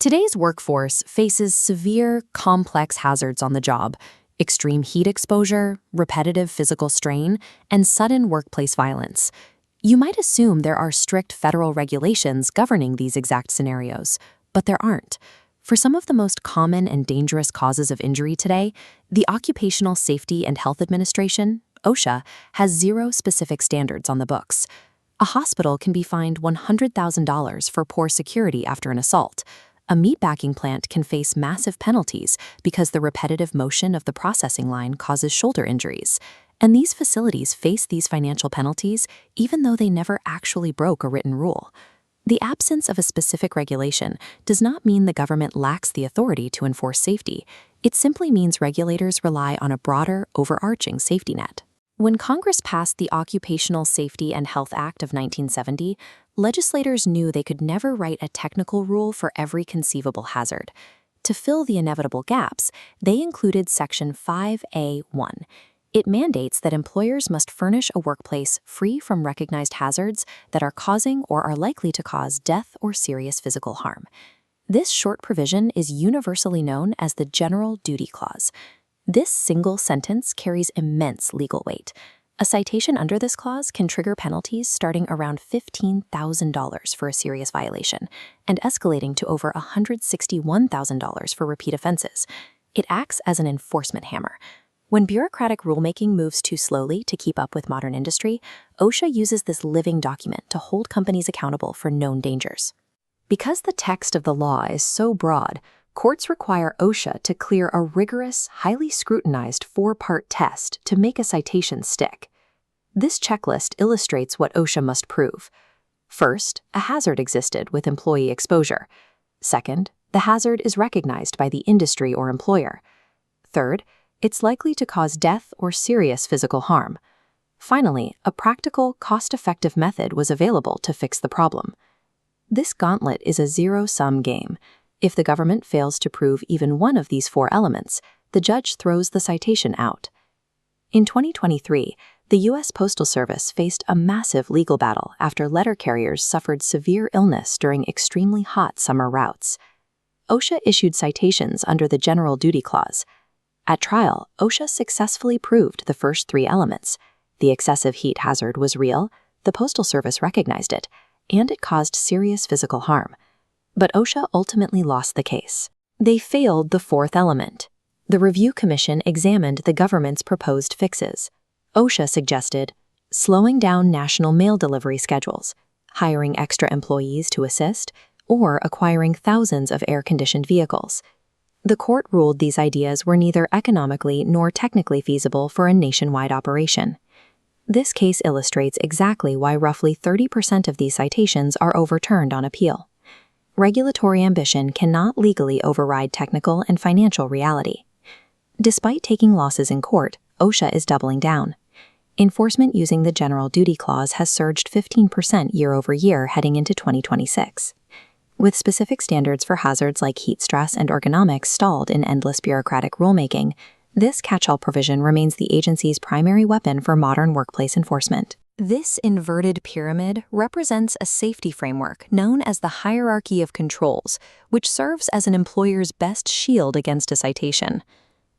Today's workforce faces severe, complex hazards on the job: extreme heat exposure, repetitive physical strain, and sudden workplace violence. You might assume there are strict federal regulations governing these exact scenarios, but there aren't. For some of the most common and dangerous causes of injury today, the Occupational Safety and Health Administration, OSHA, has zero specific standards on the books. A hospital can be fined $100,000 for poor security after an assault. A meatpacking plant can face massive penalties because the repetitive motion of the processing line causes shoulder injuries. And these facilities face these financial penalties even though they never actually broke a written rule. The absence of a specific regulation does not mean the government lacks the authority to enforce safety. It simply means regulators rely on a broader, overarching safety net. When Congress passed the Occupational Safety and Health Act of 1970, legislators knew they could never write a technical rule for every conceivable hazard. To fill the inevitable gaps, they included Section 5A1. It mandates that employers must furnish a workplace free from recognized hazards that are causing or are likely to cause death or serious physical harm. This short provision is universally known as the General Duty Clause. This single sentence carries immense legal weight. A citation under this clause can trigger penalties starting around $15,000 for a serious violation and escalating to over $161,000 for repeat offenses. It acts as an enforcement hammer. When bureaucratic rulemaking moves too slowly to keep up with modern industry, OSHA uses this living document to hold companies accountable for known dangers. Because the text of the law is so broad, courts require OSHA to clear a rigorous, highly scrutinized four-part test to make a citation stick. This checklist illustrates what OSHA must prove. First, a hazard existed with employee exposure. Second, the hazard is recognized by the industry or employer. Third, it's likely to cause death or serious physical harm. Finally, a practical, cost-effective method was available to fix the problem. This gauntlet is a zero-sum game. If the government fails to prove even one of these four elements, the judge throws the citation out. In 2023, the U.S. Postal Service faced a massive legal battle after letter carriers suffered severe illness during extremely hot summer routes. OSHA issued citations under the General Duty Clause. At trial, OSHA successfully proved the first three elements. The excessive heat hazard was real, the Postal Service recognized it, and it caused serious physical harm. But OSHA ultimately lost the case. They failed the fourth element. The Review Commission examined the government's proposed fixes. OSHA suggested slowing down national mail delivery schedules, hiring extra employees to assist, or acquiring thousands of air-conditioned vehicles. The court ruled these ideas were neither economically nor technically feasible for a nationwide operation. This case illustrates exactly why roughly 30% of these citations are overturned on appeal. Regulatory ambition cannot legally override technical and financial reality. Despite taking losses in court, OSHA is doubling down. Enforcement using the General Duty Clause has surged 15% year over year heading into 2026. With specific standards for hazards like heat stress and ergonomics stalled in endless bureaucratic rulemaking, this catch-all provision remains the agency's primary weapon for modern workplace enforcement. This inverted pyramid represents a safety framework known as the hierarchy of controls, which serves as an employer's best shield against a citation.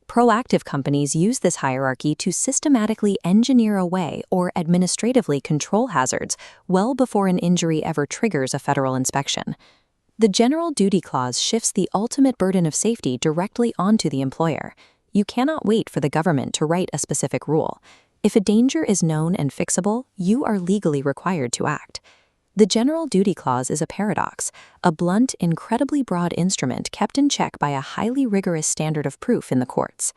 Proactive companies use this hierarchy to systematically engineer away or administratively control hazards well before an injury ever triggers a federal inspection. The General Duty Clause shifts the ultimate burden of safety directly onto the employer. You cannot wait for the government to write a specific rule. If a danger is known and fixable, you are legally required to act. The General Duty Clause is a paradox, a blunt, incredibly broad instrument kept in check by a highly rigorous standard of proof in the courts.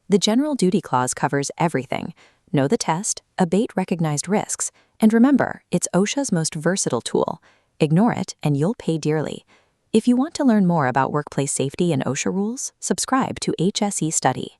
The General Duty Clause covers everything. Know the test, abate recognized risks, and remember, it's OSHA's most versatile tool. Ignore it, and you'll pay dearly. If you want to learn more about workplace safety and OSHA rules, subscribe to HSE Study.